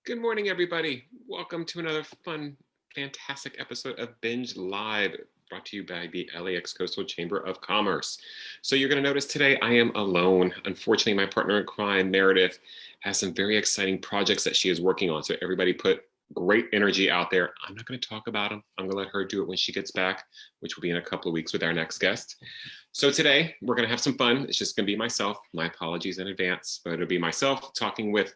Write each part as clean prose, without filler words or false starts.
Good morning, everybody. Welcome to another fun, fantastic episode of Binge Live, brought to you by the LAX Coastal Chamber of Commerce. So you're going to notice today I am alone. Unfortunately, my partner in crime, Meredith, has some very exciting projects that she is working on. So everybody put great energy out there. I'm not going to talk about them. I'm going to let her do it when she gets back, which will be in a couple of weeks with our next guest. So today we're going to have some fun. It's just going to be myself. My apologies in advance, but it'll be myself talking with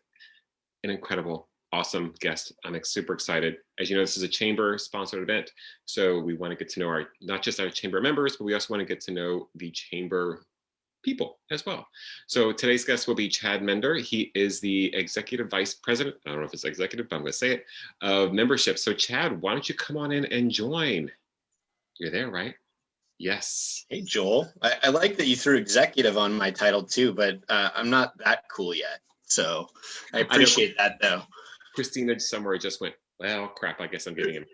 an incredible, awesome guest. I'm super excited. As you know, this is a chamber sponsored event. So we want to get to know not just our chamber members, but we also want to get to know the chamber people as well. So today's guest will be Chad Maender. He is the executive vice president. I don't know if it's executive, but I'm going to say it, of membership. So Chad, why don't you come on in and join? You're there, right? Yes. Hey, Joel. I like that you threw executive on my title too, but I'm not that cool yet. So I appreciate that, though. Christina somewhere just went, well, crap, I guess I'm getting him.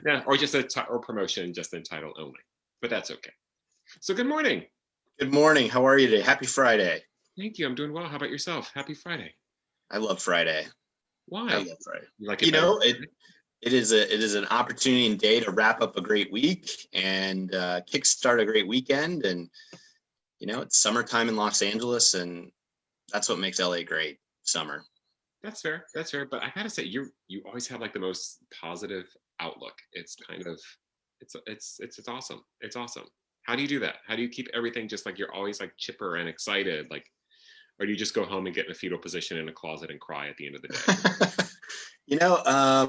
Yeah, or just or promotion just in title only, but that's okay. So good morning. Good morning. How are you today? Happy Friday. Thank you. I'm doing well. How about yourself? Happy Friday. I love Friday. Why? I love Friday. You like it? It is an opportunity and day to wrap up a great week and kickstart a great weekend. And it's summertime in Los Angeles, and that's what makes LA great. Summer. That's fair. That's fair. But I gotta say, you always have like the most positive outlook. It's kind of it's awesome. It's awesome. How do you do that? How do you keep everything just like you're always like chipper and excited? Like, or do you just go home and get in a fetal position in a closet and cry at the end of the day? I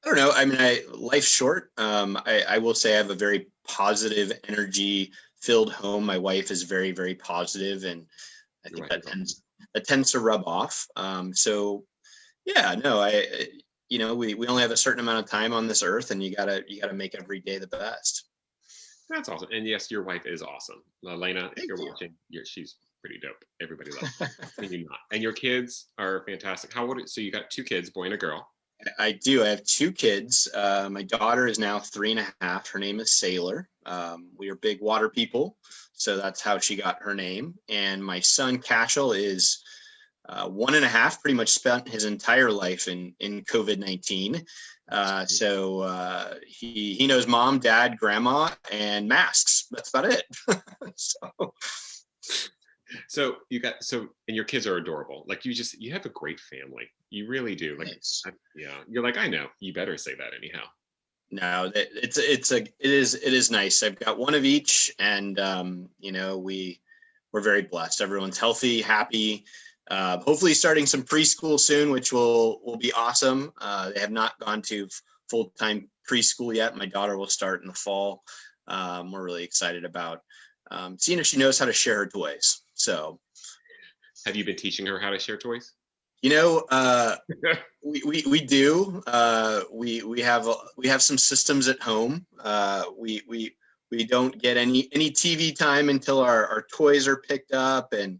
don't know. I mean, life's short. I will say I have a very positive, energy-filled home. My wife is very, very positive, and I think that tends to rub off. So, yeah, no, we only have a certain amount of time on this earth, and you gotta make every day the best. That's awesome. And yes, your wife is awesome, Elena. If you're watching, she's pretty dope. Everybody loves her. And you're not. And your kids are fantastic. How old? So you got two kids, boy and a girl. I do. I have two kids. My daughter is now 3.5. Her name is Sailor. We are big water people, so that's how she got her name. And my son Cashel is 1.5. Pretty much spent his entire life in COVID-19. So he knows mom, dad, grandma, and masks. That's about it. So and your kids are adorable. Like you have a great family. You really do. Like, nice. You're like, I know. You better say that anyhow. No, it is nice. I've got one of each, and we're very blessed. Everyone's healthy, happy. Hopefully, starting some preschool soon, which will be awesome. They have not gone to full-time preschool yet. My daughter will start in the fall. We're really excited about seeing if she knows how to share her toys. So, have you been teaching her how to share toys? We do. We have some systems at home. We don't get any TV time until our toys are picked up, and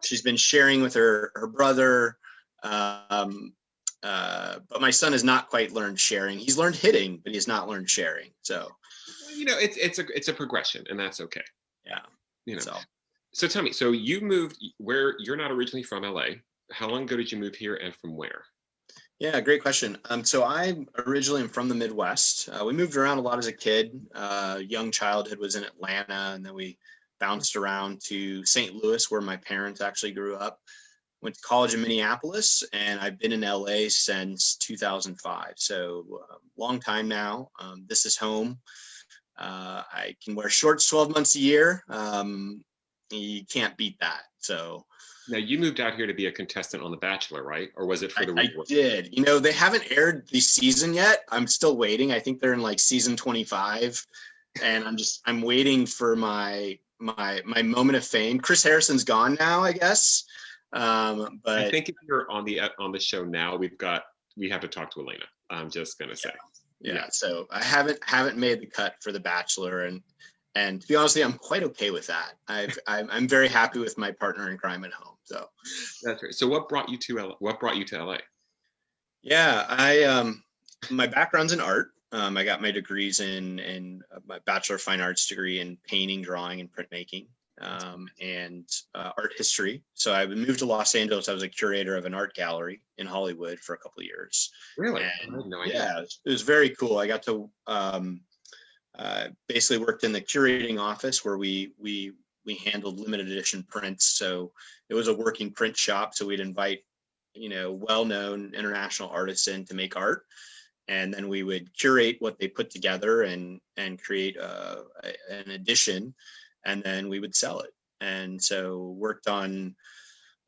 she's been sharing with her brother. But my son has not quite learned sharing. He's learned hitting, but he's not learned sharing. So, it's a progression, and that's okay. Yeah. So tell me, so you moved where you're not originally from LA. How long ago did you move here and from where? Yeah, great question. So I originally am from the Midwest. We moved around a lot as a kid. Young childhood was in Atlanta, and then we bounced around to St. Louis, where my parents actually grew up. Went to college in Minneapolis, and I've been in LA since 2005. So long time now. This is home. I can wear shorts 12 months a year. You can't beat that. So now you moved out here to be a contestant on The Bachelor, right? Or was it for the I did. They haven't aired the season yet. I'm still waiting. I think they're in like season 25, and I'm waiting for my moment of fame. Chris Harrison's gone now, I guess. But I think if you're on the show now, we have to talk to Elena. I'm just gonna say. Yeah. So I haven't made the cut for The Bachelor, and to be honest with you, I'm quite okay with that. I'm very happy with my partner in crime at home. So that's right. So what brought you to LA? Yeah, my background's in art. I got my degrees in my Bachelor of Fine Arts degree in painting, drawing, and printmaking. and art history. So I moved to Los Angeles. I was a curator of an art gallery in Hollywood for a couple of years. Really? I And had no idea. yeah, it was very cool. I got to basically worked in the curating office where we handled limited edition prints. So it was a working print shop. So we'd invite, well-known international artists in to make art, and then we would curate what they put together and create an edition, and then we would sell it. And so worked on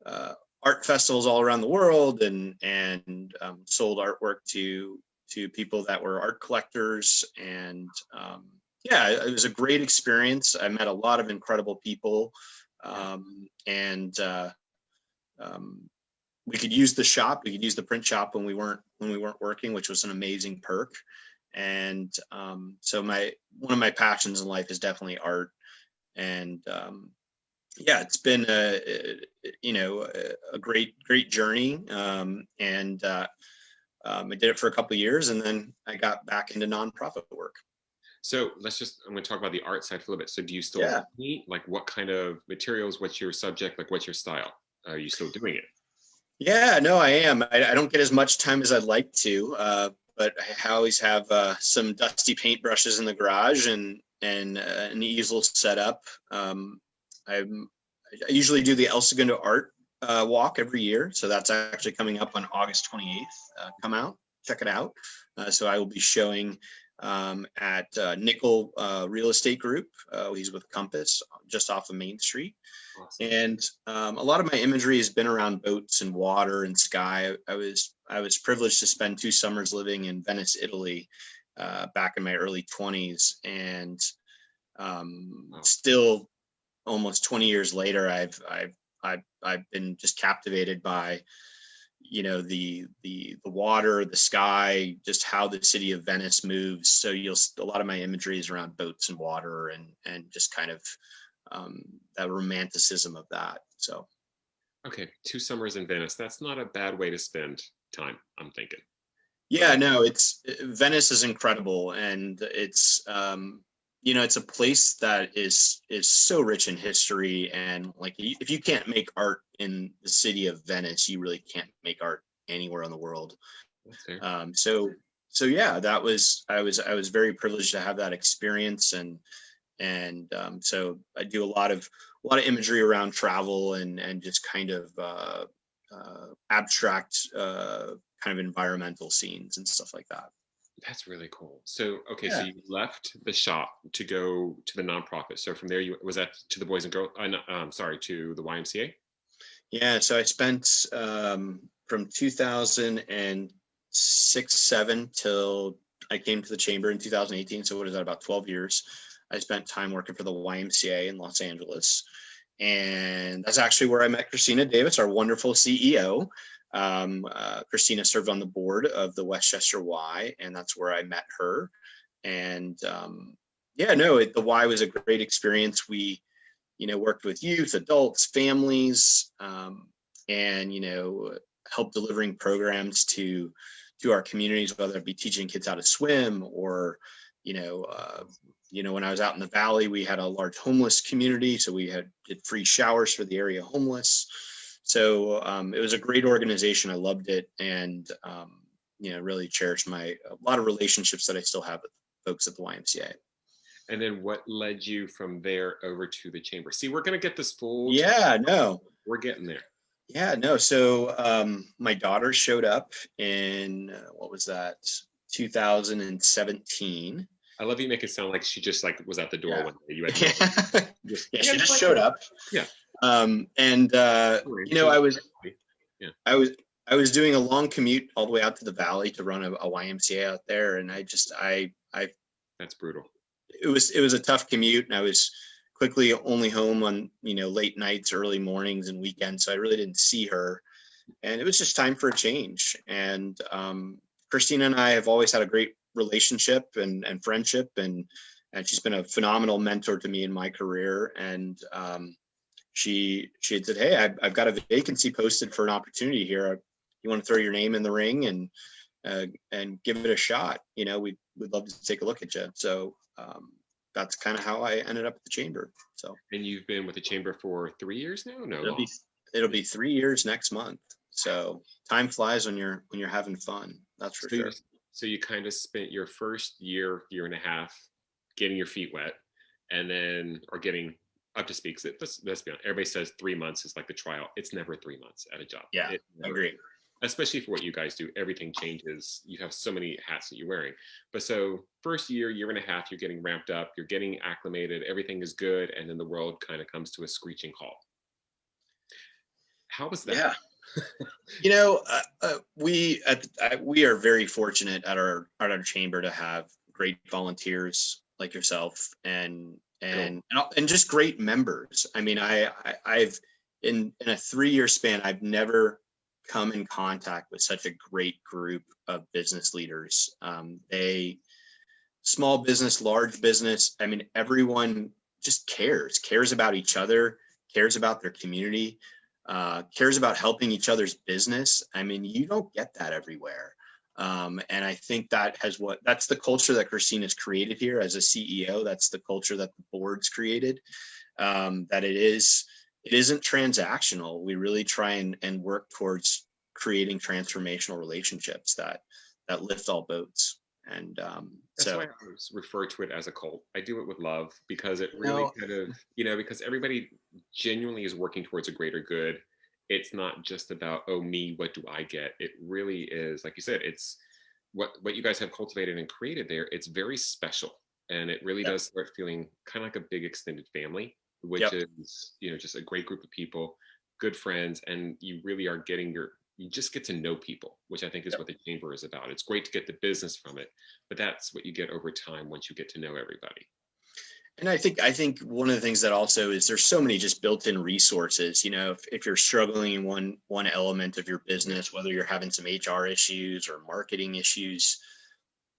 art festivals all around the world, and sold artwork to people that were art collectors. And yeah, it was a great experience. I met a lot of incredible people, and we could use the shop. We could use the print shop when we weren't working, which was an amazing perk. And so one of my passions in life is definitely art. And yeah, it's been a great journey. And I did it for a couple of years, and then I got back into nonprofit work. So I'm going to talk about the art side for a little bit. So do you still paint? Like, what kind of materials? What's your subject? Like, what's your style? Are you still doing it? Yeah, no, I am. I don't get as much time as I'd like to, but I always have some dusty paintbrushes in the garage and an easel set up. I usually do the El Segundo Art Walk every year, so that's actually coming up on August 28th. Come out, check it out. So I will be showing at Nickel Real Estate Group. He's with Compass, just off of Main Street. Awesome. And a lot of my imagery has been around boats and water and sky. I was privileged to spend 2 summers living in Venice, Italy, back in my early 20s, and still almost 20 years later, I've been just captivated by the water, the sky, just how the city of Venice moves. So a lot of my imagery is around boats and water, and just kind of that romanticism of that. So okay, 2 summers in Venice. That's not a bad way to spend time, I'm thinking. Yeah, no, Venice is incredible, and it's it's a place that is so rich in history. And like, if you can't make art in the city of Venice, you really can't make art anywhere in the world. So yeah, I was very privileged to have that experience. And so I do a lot of imagery around travel and just kind of abstract kind of environmental scenes and stuff like that. That's really cool. So, okay, so you left the shop to go to the nonprofit. So from there, was that to the Boys and Girls? To the YMCA? Yeah, so I spent from 2006-07 till I came to the chamber in 2018. So what is that, about 12 years? I spent time working for the YMCA in Los Angeles. And that's actually where I met Christina Davis, our wonderful CEO. Christina served on the board of the Westchester Y, and that's where I met her. And the Y was a great experience. We, worked with youth, adults, families, and helped delivering programs to our communities, whether it be teaching kids how to swim or when I was out in the valley, we had a large homeless community, so we did free showers for the area homeless. So it was a great organization. I loved it, and really cherished a lot of relationships that I still have with folks at the YMCA. And then what led you from there over to the chamber? See, we're going to get this full. Yeah, no, we're getting there. Yeah, no. So my daughter showed up in what was that, 2017. I love you make it sound like she just was at the door one day. You had she just showed up. Yeah. I was doing a long commute all the way out to the valley to run a YMCA out there, and that's brutal. It was a tough commute, and I was quickly only home on late nights, early mornings, and weekends, so I really didn't see her, and it was just time for a change. And Christina and I have always had a great relationship and friendship, and she's been a phenomenal mentor to me in my career. And she had said, "Hey, I've got a vacancy posted for an opportunity here. You want to throw your name in the ring and give it a shot? We'd love to take a look at you." So that's kind of how I ended up at the chamber. So, And you've been with the chamber for 3 years now? No, it'll long. be it'll be 3 years next month. So time flies when you're having fun. That's for So you sure. so you kind of spent your first year and a half getting your feet wet, and then or getting up to speed. 'Cause let's be honest, everybody says 3 months is like the trial. It's never 3 months at a job. Yeah, It I never, agree. especially for what you guys do. Everything changes. You have so many hats that you're wearing. But so first year and a half, you're getting ramped up, you're getting acclimated, everything is good, and then the world kind of comes to a screeching halt. How was that? Yeah. We are very fortunate at our chamber to have great volunteers like yourself and just great members. I mean, I've in a 3 year span, I've never come in contact with such a great group of business leaders. They small business, large business. I mean, everyone just cares about each other, cares about their community, cares about helping each other's business. I mean, you don't get that everywhere. And I think that's the culture that Christina's created here as a CEO. That's the culture that the board's created. That it isn't transactional. We really try and work towards creating transformational relationships that lift all boats. And That's so why I always refer to it as a cult. I do it with love because it you really know, kind of, because everybody genuinely is working towards a greater good. It's not just about, oh, me, what do I get? It really is, like you said, it's what you guys have cultivated and created there. It's very special. And it really yep, does start feeling kind of like a big extended family, which yep. is, just a great group of people, good friends, and you really are you just get to know people, which I think is Yep. what the chamber is about. It's great to get the business from it, but that's what you get over time once you get to know everybody. And I think one of the things that also is there's so many just built-in resources. If you're struggling in one element of your business, whether you're having some HR issues or marketing issues,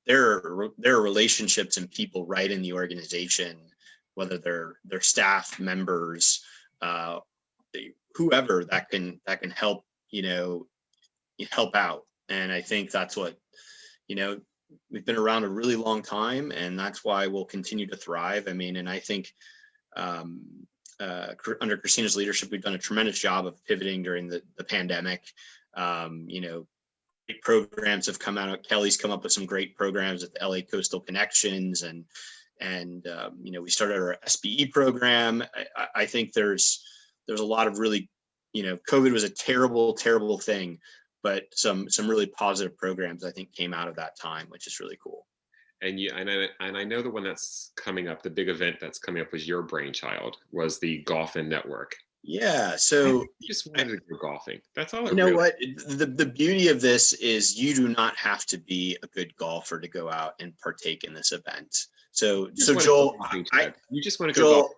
there are relationships and people right in the organization, whether they're staff members, uh, whoever that can help help out. And I think that's what you know we've been around a really long time, and that's why we'll continue to thrive. I mean, and I think um, under Christina's leadership, we've done a tremendous job of pivoting during the pandemic. Great programs have come out. Kelly's come up with some great programs at the LA Coastal Connections, and we started our SBE program. I think there's a lot of really, COVID was a terrible, terrible thing, but some really positive programs I think came out of that time, which is really cool. And I know the one that's coming up, the big event that's coming up was your brainchild, was the Golf and Network. Yeah. I So just wanted to go golfing. That's all you it know really. what? The beauty of this is you do not have to be a good golfer to go out and partake in this event. So You just want to go Joel, golfing, I Chad. You just want to go golfing. Joel,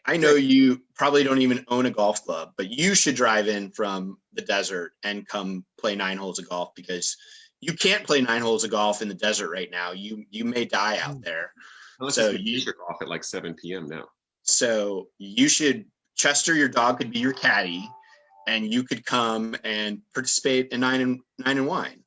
I know you probably don't even own a golf club, but you should drive in from the desert and come play 9 holes of golf, because you can't play 9 holes of golf in the desert right now. You may die out there. Unless it's So Magic off at like 7 p.m. now. you should, Chester, your dog could be your caddy, and you could come and participate in nine and wine.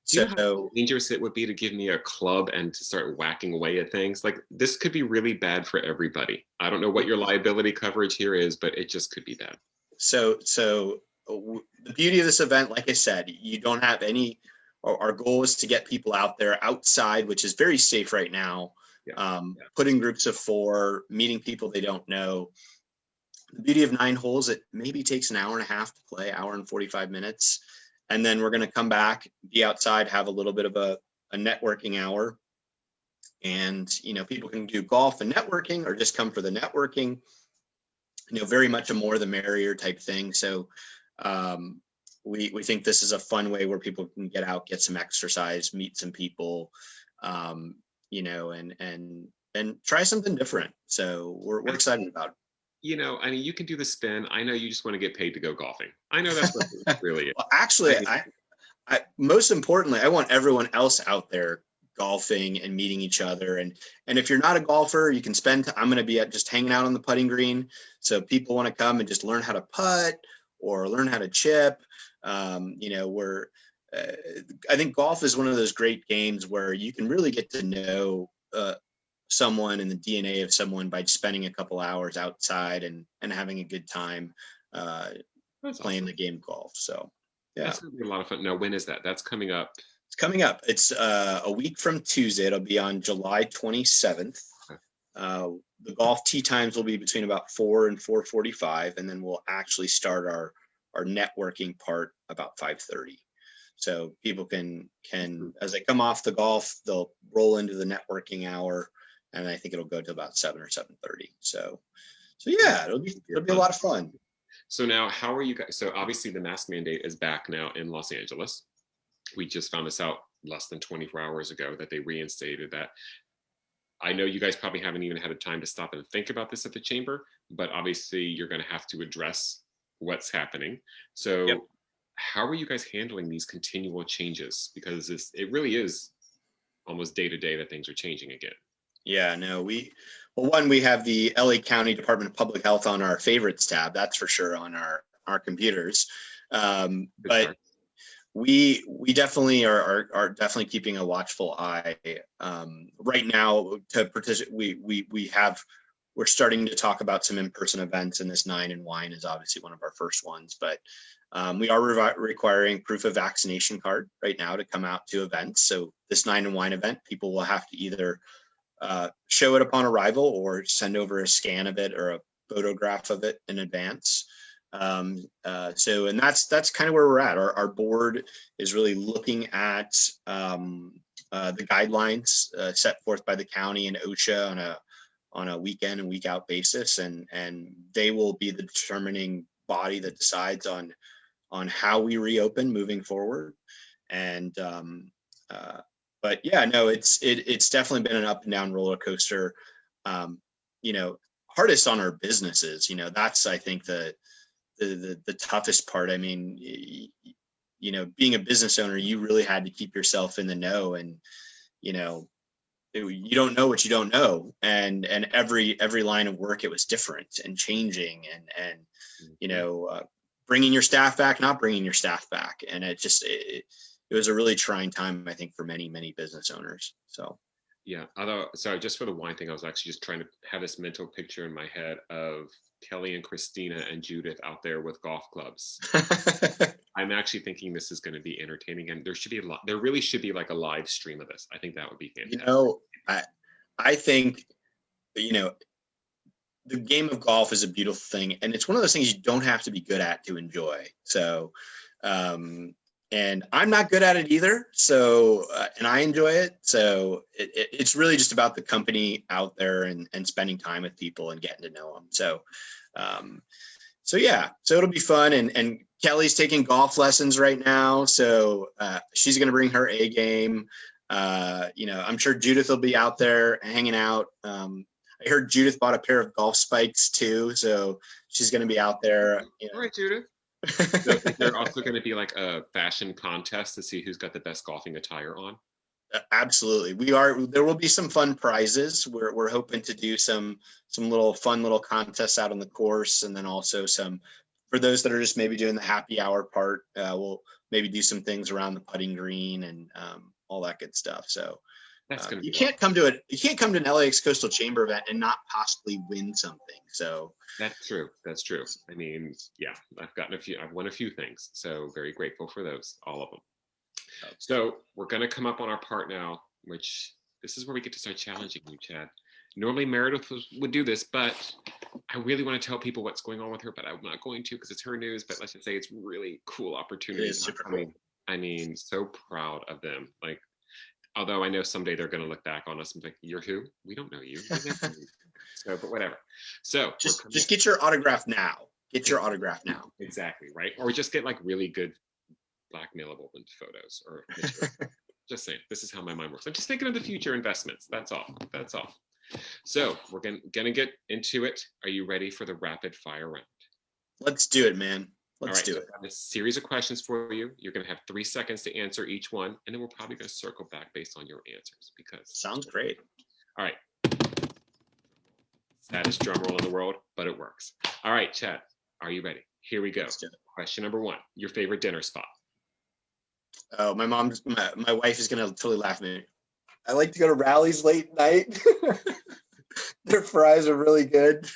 Do you know how So dangerous it would be to give me a club and to start whacking away at things? Like, this could be really bad for everybody. I don't know what your liability coverage here is, but it just could be bad. the beauty of this event, like I said, you don't have any. Our goal is to get people out there outside, which is very safe right now. Yeah. Putting groups of 4, meeting people they don't know. The beauty of 9 holes, it maybe takes an hour and a half to play, hour and 45 minutes. And then we're going to come back, be outside, have a little bit of a networking hour. And, people can do golf and networking, or just come for the networking, very much a more the merrier type thing. So we think this is a fun way where people can get out, get some exercise, meet some people, and try something different. So we're excited about it. I mean, you can do the spin. I know you just want to get paid to go golfing. I know that's what it really is. Well, actually, I most importantly, I want everyone else out there golfing and meeting each other. And if you're not a golfer, you can I'm going to be just hanging out on the putting green. So people want to come and just learn how to putt or learn how to chip. I think golf is one of those great games where you can really get to know someone and the DNA of someone by spending a couple hours outside and having a good time That's playing awesome. the game of golf. So yeah, That's gonna be a lot of fun. Now, when is that? That's coming up. it's coming up. It's a week from Tuesday. It'll be on July 27th. Uh, the golf tee times will be between about 4 and 4:45, and then we'll actually start our networking part about 5:30. So people can as they come off the golf, they'll roll into the networking hour, and I think it'll go to about 7 or 7:30. So yeah, it'll be a lot of fun. So now, how are you guys? So obviously, the mask mandate is back now in Los Angeles. We just found this out less than 24 hours ago that they reinstated that. I know you guys probably haven't even had a time to stop and think about this at the chamber, but obviously you're going to have to address what's happening. So Yep. how are you guys handling these continual changes? Because it really is almost day to day that things are changing again. Yeah, no, we have the LA County Department of Public Health on our favorites tab. That's for sure on our computers. But we definitely are definitely keeping a watchful eye. Right now, to participate, we're starting to talk about some in-person events, and this 9 and Wine is obviously one of our first ones. But we are requiring proof of vaccination card right now to come out to events. So this 9 and Wine event, people will have to either show it upon arrival or send over a scan of it or a photograph of it in advance. And that's kind of where we're at. Our board is really looking at the guidelines set forth by the county and OSHA on a weekend and week out basis, and they will be the determining body that decides on how we reopen moving forward. And but yeah, no, it's definitely been an up and down roller coaster. Hardest on our businesses. That's, I think, the toughest part. I mean, being a business owner, you really had to keep yourself in the know, and you don't know what you don't know, and every line of work, it was different and changing, and bringing your staff back, not bringing your staff back, and it was a really trying time, I think, for many business owners. So yeah, although, sorry, just for the wine thing, I was actually just trying to have this mental picture in my head of Kelly and Christina and Judith out there with golf clubs. I'm actually thinking this is going to be entertaining, and there really should be like a live stream of this. I think that would be fantastic. I think, the game of golf is a beautiful thing, and it's one of those things you don't have to be good at to enjoy. So, and I'm not good at it either. So, and I enjoy it. So it's really just about the company out there and spending time with people and getting to know them. So, yeah, so it'll be fun. And Kelly's taking golf lessons right now. So she's going to bring her A game. I'm sure Judith will be out there hanging out. I heard Judith bought a pair of golf spikes too. So she's going to be out there. All right, Judith. So is there also going to be like a fashion contest to see who's got the best golfing attire on? Absolutely. There will be some fun prizes. We're hoping to do some fun little contests out on the course, and then also some for those that are just maybe doing the happy hour part. We'll maybe do some things around the putting green and all that good stuff. So you can't come to an LAX Coastal Chamber event and not possibly win something. So that's true. I mean, yeah, I've won a few things, so very grateful for those, all of them. So we're going to come up on our part now, which this is where we get to start challenging you, Chad. Normally Meredith would do this, but I really want to tell people what's going on with her, but I'm not going to because it's her news. But let's just say it's really cool opportunities. It is super cool. I mean, so proud of them. Like, although I know someday they're going to look back on us and be like, "You're who? We don't know you." So, but whatever. So just get your autograph now. Get your autograph now. Exactly, right? Or just get like really good blackmailable photos or just saying, this is how my mind works. I'm just thinking of the future investments. That's all. So we're gonna get into it. Are you ready for the rapid fire round? Let's do it, man. Let's do it. I have a series of questions for you. You're gonna have 3 seconds to answer each one, and then we're probably gonna circle back based on your answers because sounds great. All right. Saddest drum roll in the world, but it works. All right, Chad, are you ready? Here we go. Question number 1, your favorite dinner spot. Oh, my wife is going to totally laugh at me. I like to go to Rally's late night. Their fries are really good.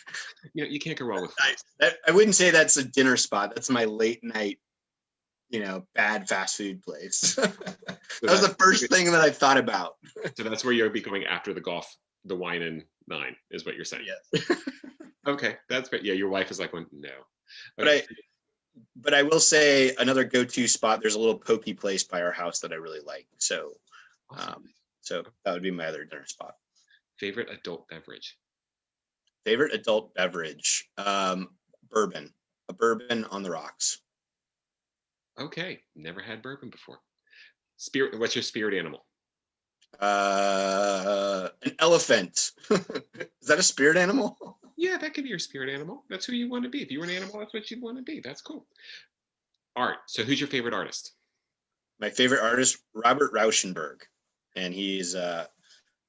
You can't go wrong with fries. I wouldn't say that's a dinner spot. That's my late night, bad fast food place. That was the first thing that I thought about. So that's where you'll be going after the golf, the wine and nine, is what you're saying. Yes. Okay, that's great. Yeah, your wife is like, well, no. Okay. But I will say another go-to spot. There's a little pokey place by our house that I really like. So, Awesome. so that would be my other dinner spot. Favorite adult beverage? Favorite adult beverage? Bourbon. A bourbon on the rocks. Okay, never had bourbon before. Spirit. What's your spirit animal? An elephant. Is that a spirit animal? Yeah, that could be your spirit animal. That's who you want to be. If you were an animal, that's what you'd want to be. That's cool. Art. So who's your favorite artist? My favorite artist, Robert Rauschenberg. And he's a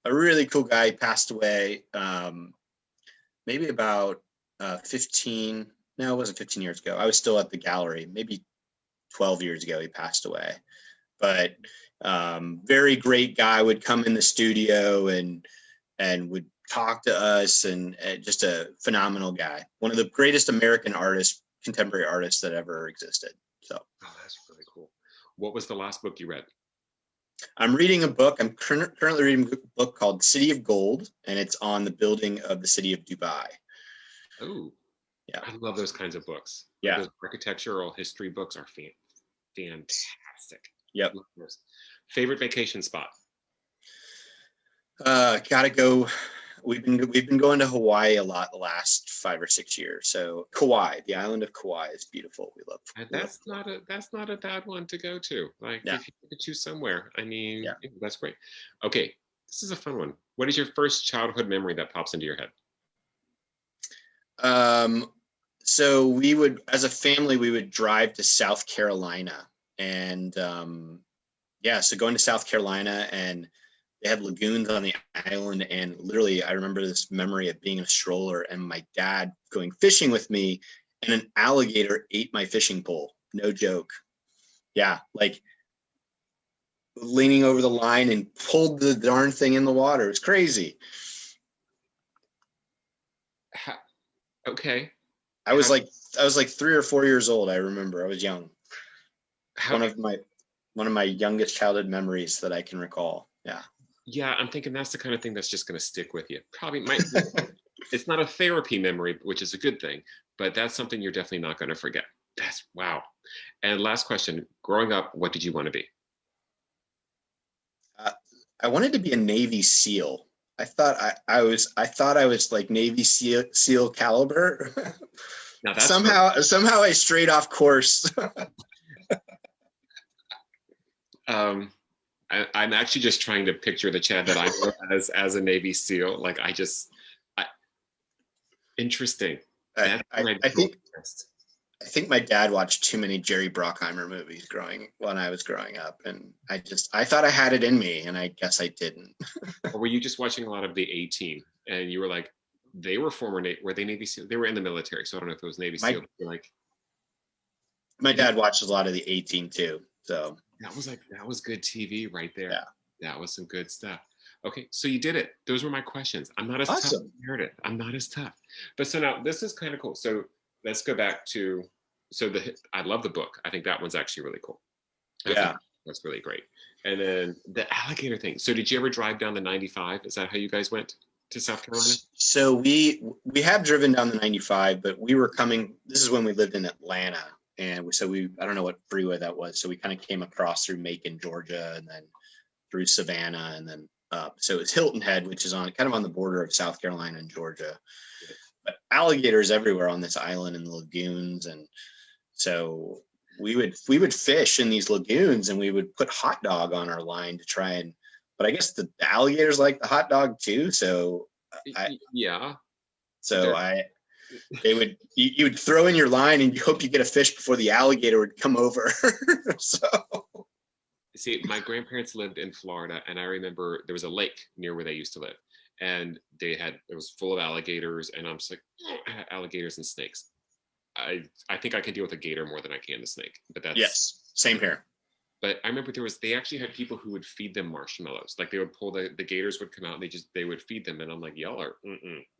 really cool guy. He passed away maybe about 15. No, it wasn't 15 years ago. I was still at the gallery. Maybe 12 years ago, he passed away. But very great guy, would come in the studio and would talk to us, and just a phenomenal guy. One of the greatest American artists, contemporary artists that ever existed. So, oh, that's really cool. What was the last book you read? I'm reading a book. I'm currently reading a book called City of Gold, and it's on the building of the city of Dubai. Oh, yeah. I love those kinds of books. Yeah. Those architectural history books are fantastic. Yep. Favorite vacation spot? Gotta go. We've been going to Hawaii a lot the last 5 or 6 years. So Kauai, the island of Kauai, is beautiful. We love. That's not a bad one to go to. Like, if you could choose somewhere, I mean, that's great. Okay, this is a fun one. What is your first childhood memory that pops into your head? So we would, as a family, we would drive to South Carolina, and so going to South Carolina, and they had lagoons on the island, and literally I remember this memory of being in a stroller and my dad going fishing with me, and an alligator ate my fishing pole. No joke. Yeah, like leaning over the line and pulled the darn thing in the water. It was crazy. Okay. I was like 3 or 4 years old. I remember I was young. One of my youngest childhood memories that I can recall. Yeah. Yeah, I'm thinking that's the kind of thing that's just going to stick with you. Probably might. It's not a therapy memory, which is a good thing, but that's something you're definitely not going to forget. That's wow. And last question: growing up, what did you want to be? I wanted to be a Navy SEAL. I thought I was like Navy SEAL caliber. Now that's somehow I strayed off course. I'm actually just trying to picture the Chad that I know as a Navy SEAL. Like interesting. I think my dad watched too many Jerry Bruckheimer movies when I was growing up, and I thought I had it in me, and I guess I didn't. Or were you just watching a lot of the A-Team, and you were like, they were were they Navy SEAL? They were in the military, so I don't know if it was Navy SEAL. My dad watched a lot of the A-Team too, so that was good TV right there. Yeah, that was some good stuff. Okay, so you did it. Those were my questions. I'm not as tough as Meredith. I'm not as tough. But so now this is kind of cool. So let's go back to I love the book. I think that one's actually really cool. That's really great. And then the alligator thing. So did you ever drive down the 95? Is that how you guys went to South Carolina? So we have driven down the 95, but we were coming. This is when we lived in Atlanta, and I don't know what freeway that was. So we kind of came across through Macon, Georgia, and then through Savannah, and then up. So it's Hilton Head, which is kind of on the border of South Carolina and Georgia. But alligators everywhere on this island in the lagoons, and so we would fish in these lagoons, and we would put hot dog on our line to try and. But I guess the alligators like the hot dog too, so you would throw in your line and you hope you get a fish before the alligator would come over. So. See, my grandparents lived in Florida, and I remember there was a lake near where they used to live, and it was full of alligators, and I'm just like, alligators and snakes. I think I can deal with a gator more than I can the snake, but that's yes, same here. But I remember they actually had people who would feed them marshmallows. Like they would pull the gators would come out and they would feed them. And I'm like, y'all are,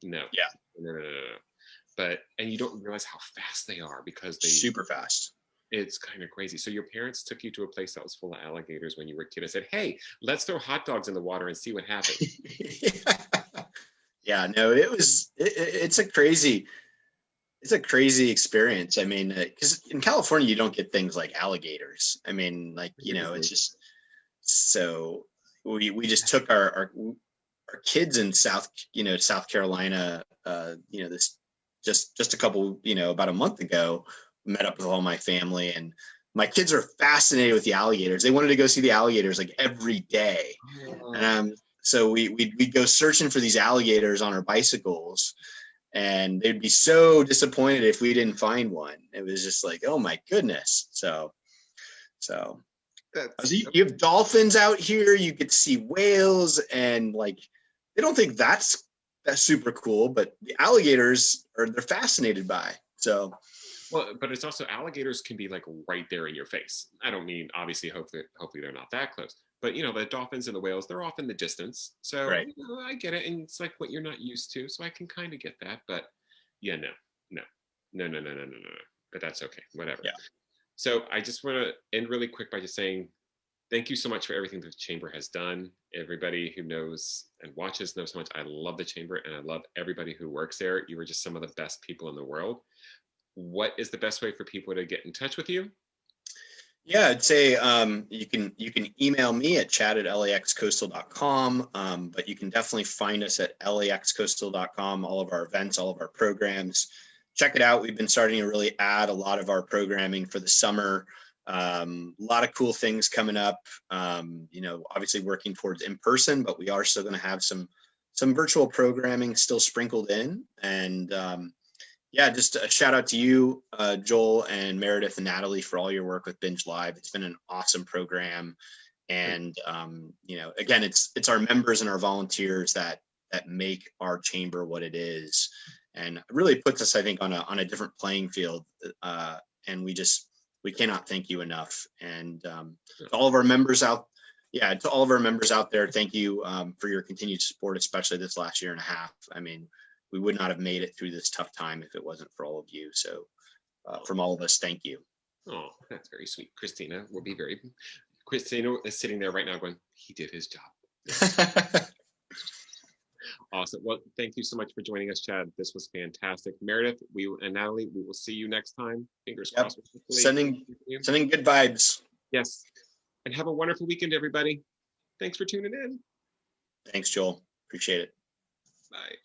no, Yeah, no. And you don't realize how fast they are because super fast. it's kind of crazy. So your parents took you to a place that was full of alligators when you were a kid and said, hey, let's throw hot dogs in the water and see what happens. Yeah, no, it's a crazy experience. I mean, because in California, you don't get things like alligators. I mean, like, it's just, so we just took our kids in South Carolina, this just a couple, about a month ago, met up with all my family, and my kids are fascinated with the alligators. They wanted to go see the alligators like every day. And so we'd go searching for these alligators on our bicycles, and they'd be so disappointed if we didn't find one. It was just like, oh my goodness. So you have dolphins out here, you get to see whales, and like they don't think that's super cool, but the alligators they're fascinated by. So well, but it's also alligators can be like right there in your face. I don't mean obviously hopefully they're not that close. But the dolphins and the whales, they're off in the distance. So right. I get it. And it's like what you're not used to. So I can kind of get that. But yeah, no. But that's okay. Whatever. Yeah. So I just want to end really quick by just saying thank you so much for everything the Chamber has done. Everybody who knows and watches knows how much I love the Chamber, and I love everybody who works there. You are just some of the best people in the world. What is the best way for people to get in touch with you? Yeah, I'd say you can email me at chad@laxcoastal.com, but you can definitely find us at laxcoastal.com, all of our events, all of our programs. Check it out. We've been starting to really add a lot of our programming for the summer. A lot of cool things coming up. Obviously working towards in person, but we are still going to have some virtual programming still sprinkled in. And yeah, just a shout out to you, Joel and Meredith and Natalie, for all your work with Binge Live. It's been an awesome program. And, again, it's our members and our volunteers that make our chamber what it is, and really puts us, I think, on a different playing field. And we cannot thank you enough. And to all of our members out there, thank you for your continued support, especially this last year and a half. I mean, we would not have made it through this tough time if it wasn't for all of you. So from all of us, thank you. Oh, that's very sweet. Christina is sitting there right now going, he did his job. Awesome. Well, thank you so much for joining us, Chad. This was fantastic. Meredith, and Natalie, we will see you next time. Fingers crossed. Sending good vibes. Yes. And have a wonderful weekend, everybody. Thanks for tuning in. Thanks, Joel. Appreciate it. Bye.